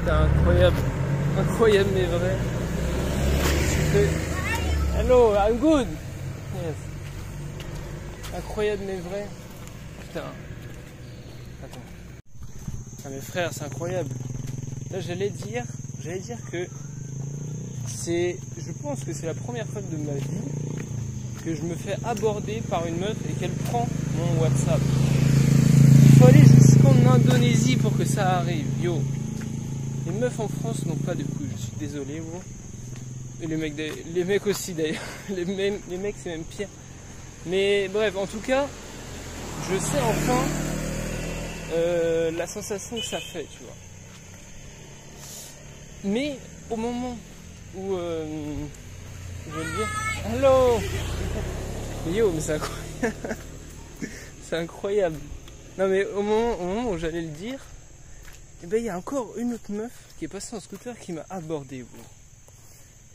Putain, incroyable. Incroyable mais vrai. Hello, I'm good. Yes. Incroyable mais vrai. Putain. Attends. Ah mes frères, c'est incroyable. Là j'allais dire que je pense que c'est la première fois de ma vie que je me fais aborder par une meuf et qu'elle prend mon WhatsApp. Il faut aller jusqu'en Indonésie pour que ça arrive, yo. Les meufs en France n'ont pas de couilles, je suis désolé, gros. Et les mecs aussi d'ailleurs. Les mecs c'est même pire. Mais bref, en tout cas, je sais enfin la sensation que ça fait, tu vois. Mais au moment où je vais le dire, hello. Mais yo, mais c'est incroyable. C'est incroyable. Non mais au moment où j'allais le dire, et ben il y a encore une autre meuf qui est passée en scooter qui m'a abordé, gros.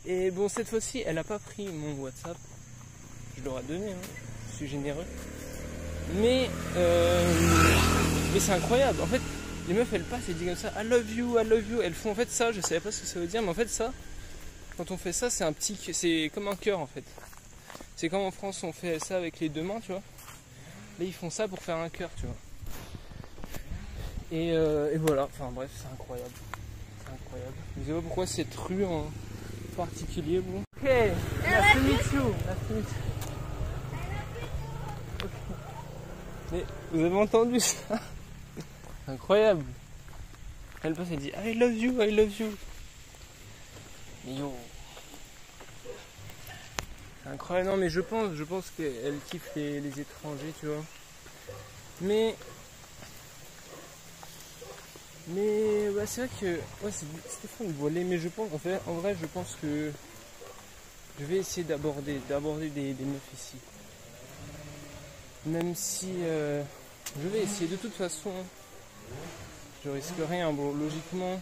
Et bon, cette fois-ci, elle a pas pris mon WhatsApp. Je leur ai donné, hein. Je suis généreux. Mais c'est incroyable. En fait, les meufs, elles passent et disent comme ça, I love you, I love you. Elles font en fait ça, je savais pas ce que ça veut dire, mais en fait ça, quand on fait ça, c'est comme un cœur en fait. C'est comme en France, on fait ça avec les deux mains, tu vois. Là, ils font ça pour faire un cœur, tu vois. Et voilà, enfin bref, c'est incroyable. C'est incroyable. Je sais pas pourquoi cette rue en particulier, bon. Ok, nice to meet you. Nice to meet you. Okay. Mais vous avez entendu ça? Incroyable. Elle passe et dit I love you, I love you. Yo. C'est incroyable. Non mais je pense qu'elle kiffe les étrangers, tu vois. Mais ouais, c'est vrai que ouais, c'était fun de voler, mais je pense en vrai je pense que je vais essayer d'aborder des meufs ici. Même si je vais essayer de toute façon, je risque rien. Bon, logiquement,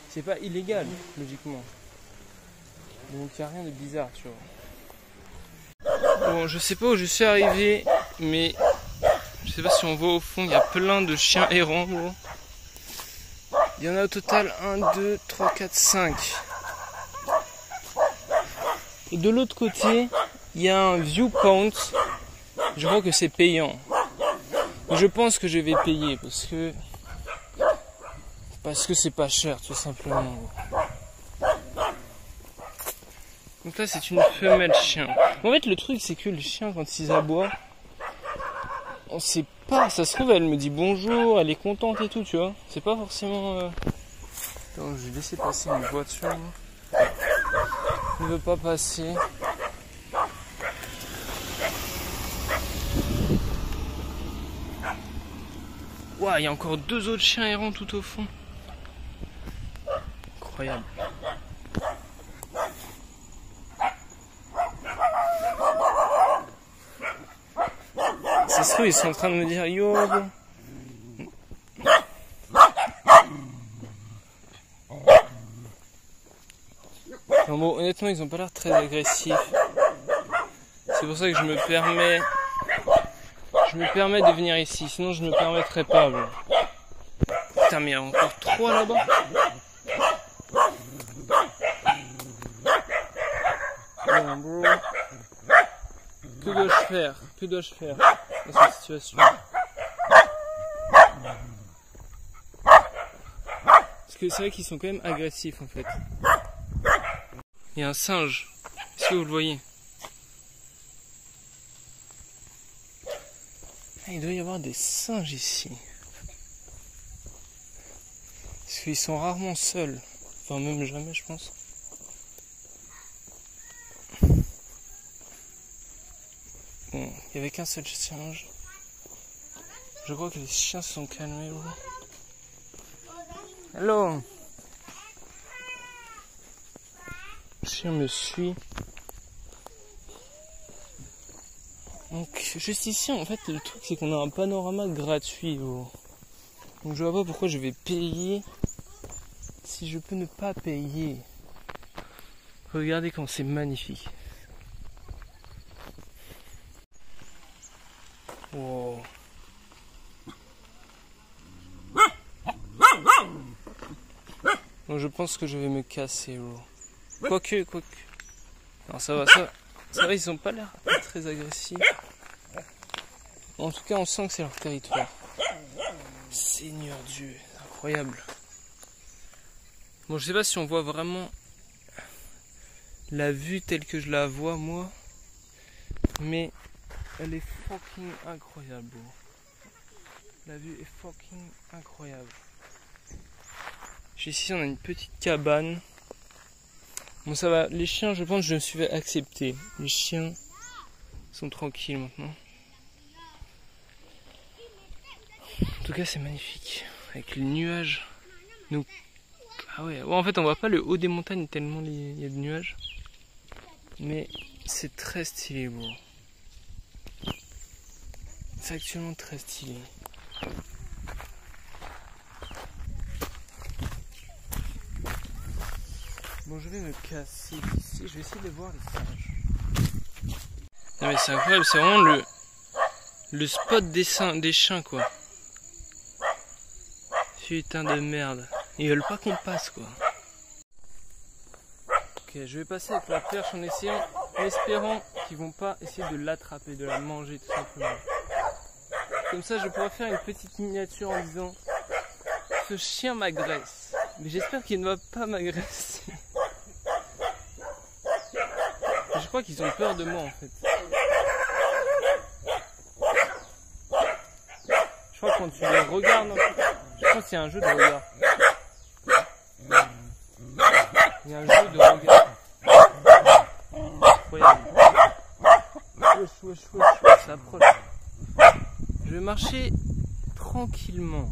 c'est pas illégal, logiquement. Donc il n'y a rien de bizarre, tu vois. Bon, je sais pas où je suis arrivé, mais je sais pas si on voit au fond, il y a plein de chiens errants, gros. Il y en a au total 1, 2, 3, 4, 5. Et de l'autre côté, il y a un viewpoint. Je crois que c'est payant. Je pense que je vais payer parce que c'est pas cher, tout simplement. Donc là, c'est une femelle chien. En fait, le truc, c'est que le chien, quand ils aboient, on sait pas. Ça se trouve, elle me dit bonjour, elle est contente et tout, tu vois. C'est pas forcément... Attends, je vais laisser passer une voiture. Elle ne veut pas passer. Ouah, il y a encore 2 autres chiens errants tout au fond. Incroyable. Ça se trouve, ils sont en train de me dire yo. Non, bon, honnêtement, ils ont pas l'air très agressifs. C'est pour ça que je me permets de venir ici. Sinon, je ne me permettrais pas. Bon. Putain, mais il y a encore 3 là-bas. Bon, bro. Que dois-je faire? Que dois-je faire dans cette situation? Parce que c'est vrai qu'ils sont quand même agressifs en fait. Il y a un singe. Est-ce que vous le voyez? Ah, il doit y avoir des singes ici. Parce qu'ils sont rarement seuls. Enfin, même jamais, je pense. Bon, il n'y avait qu'un seul singe. Je crois que les chiens se sont calmés. Hello. Le chien me suit. Donc, juste ici, en fait, le truc, c'est qu'on a un panorama gratuit. Donc, je vois pas pourquoi je vais payer si je peux ne pas payer. Regardez comme c'est magnifique. Wow. Donc je pense que je vais me casser, bro. Quoique. Non, ça va, ils ont pas l'air très agressifs. En tout cas, on sent que c'est leur territoire. Seigneur Dieu, incroyable. Bon, je sais pas si on voit vraiment la vue telle que je la vois, moi. Mais elle est fucking incroyable, bro. La vue est fucking incroyable. Ici, on a une petite cabane. Bon, ça va. Les chiens, je pense que je me suis fait accepter. Les chiens sont tranquilles maintenant. En tout cas, c'est magnifique. Avec les nuages. Nous... Ah ouais, en fait, on voit pas le haut des montagnes tellement il y a de nuages. Mais c'est très stylé, bro. C'est actuellement très stylé. Bon, je vais me casser d'ici. Je vais essayer de voir les singes. Non mais c'est incroyable, c'est vraiment le spot des chiens, quoi. Putain de merde. Ils veulent pas qu'on passe, quoi. Ok, je vais passer avec la perche en espérant qu'ils vont pas essayer de l'attraper, de la manger, tout simplement. Comme ça, je pourrais faire une petite miniature en disant: ce chien m'agresse. Mais j'espère qu'il ne va pas m'agresser. Je crois qu'ils ont peur de moi, en fait. Je crois que quand tu les regardes, je pense qu'il y a un jeu de regard. Il y a un jeu de regard. Incroyable. Wesh, ça approche. Je vais marcher tranquillement.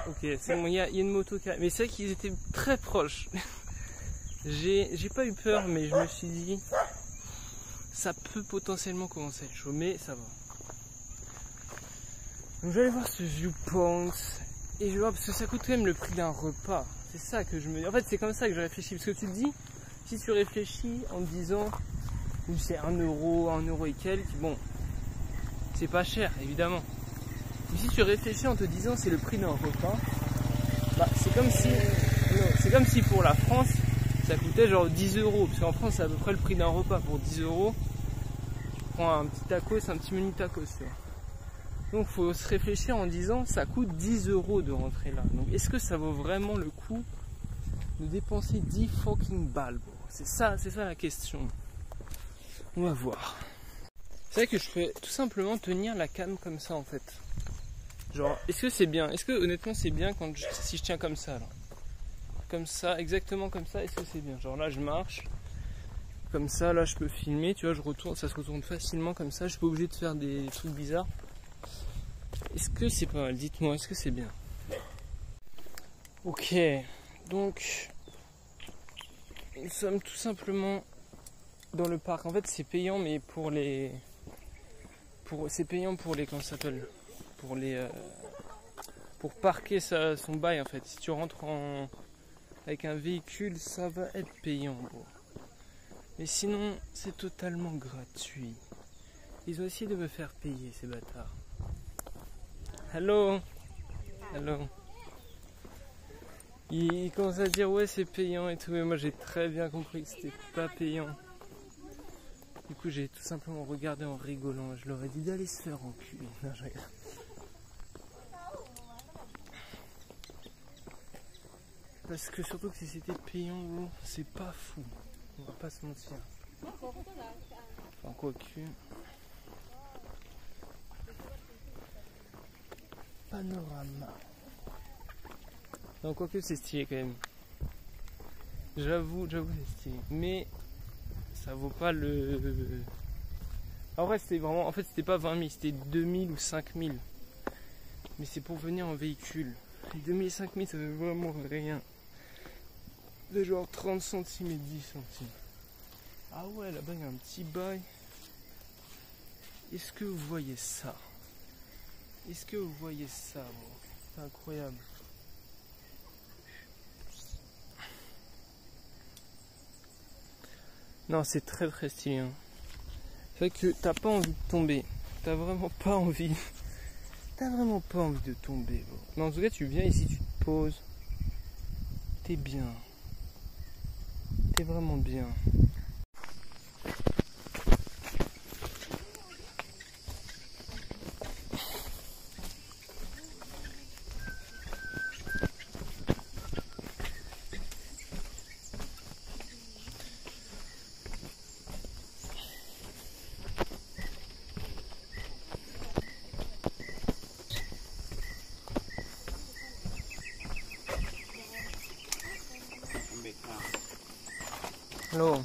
Ok, c'est bon, il y a une moto qui arrive. Mais c'est vrai qu'ils étaient très proches. J'ai pas eu peur, mais je me suis dit, ça peut potentiellement commencer à être chaud, mais ça va. Donc je vais aller voir ce viewpoint, et je vais voir, parce que ça coûte quand même le prix d'un repas. C'est ça que je me dis. En fait, c'est comme ça que je réfléchis, parce que tu te dis, si tu réfléchis en te disant, c'est 1 euro et quelques, bon, c'est pas cher, évidemment. Mais si tu réfléchis en te disant, c'est le prix d'un repas, bah, c'est comme si pour la France, ça coûtait genre 10 euros, parce qu'en France c'est à peu près le prix d'un repas. Pour 10 euros, tu prends un petit tacos, un petit menu tacos, tu vois. Donc il faut se réfléchir en disant, ça coûte 10 euros de rentrer là. Donc est-ce que ça vaut vraiment le coup de dépenser 10 fucking balles, bro? C'est ça la question. On va voir. C'est vrai que je peux tout simplement tenir la cam comme ça, en fait. Genre, est-ce que c'est bien? Est-ce que honnêtement c'est bien si je tiens comme ça là? Comme ça, exactement comme ça, est-ce que c'est bien? Genre là je marche, comme ça, là je peux filmer, tu vois, je retourne, ça se retourne facilement comme ça, je suis pas obligé de faire des trucs bizarres. Est-ce que c'est pas mal? Dites-moi, est-ce que c'est bien? Ok, donc nous sommes tout simplement dans le parc. En fait c'est payant, mais c'est payant pour les, comment ça s'appelle? Pour parquer son bail, en fait. Si tu rentres avec un véhicule, ça va être payant, bro. Mais sinon, c'est totalement gratuit. Ils ont essayé de me faire payer, ces bâtards. Hello. Ils commencent à dire, ouais, c'est payant et tout. Mais moi, j'ai très bien compris que c'était pas payant. Du coup, j'ai tout simplement regardé en rigolant. Je leur ai dit d'aller se faire enculer. Non, je regarde. Parce que surtout que si c'était payant, c'est pas fou. On va pas se mentir. Enfin, quoique. Panorama. Non, quoique c'est stylé quand même. J'avoue c'est stylé. Mais ça vaut pas le... En vrai, c'était vraiment... En fait, c'était pas 20 000, c'était 2000 ou 5000. Mais c'est pour venir en véhicule. Les 2000 et 5000, ça veut vraiment rien. De genre 30 centimes et 10 centimes. Ah ouais, là-bas il y a un petit bail. Est-ce que vous voyez ça? C'est incroyable. Non, c'est très très stylé. Hein. C'est vrai que t'as pas envie de tomber. T'as vraiment pas envie. T'as vraiment pas envie de tomber, bro. Mais en tout cas, tu viens ici, tu te poses. T'es bien. T'es vraiment bien. Hello.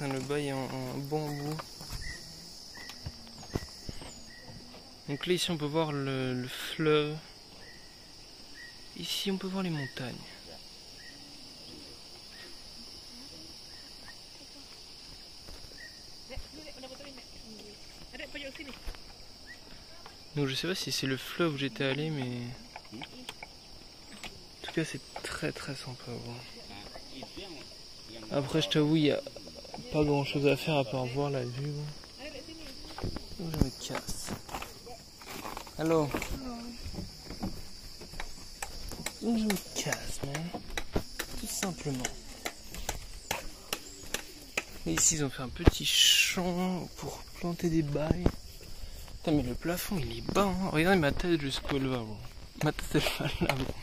Le bail est en bambou. Donc là ici on peut voir le fleuve. Ici on peut voir les montagnes. Donc je sais pas si c'est le fleuve où j'étais allé, mais en tout cas c'est très très sympa. Bon. Après je t'avoue il y a pas grand chose à faire à part voir la vue. Bon. Je me casse. Allô. Donc je me casse, man. Tout simplement. Et ici ils ont fait un petit champ pour planter des bails. Putain mais le plafond il est bas, hein. Regardez ma tête jusqu'au là, bon. Ma tête elle va là, bon.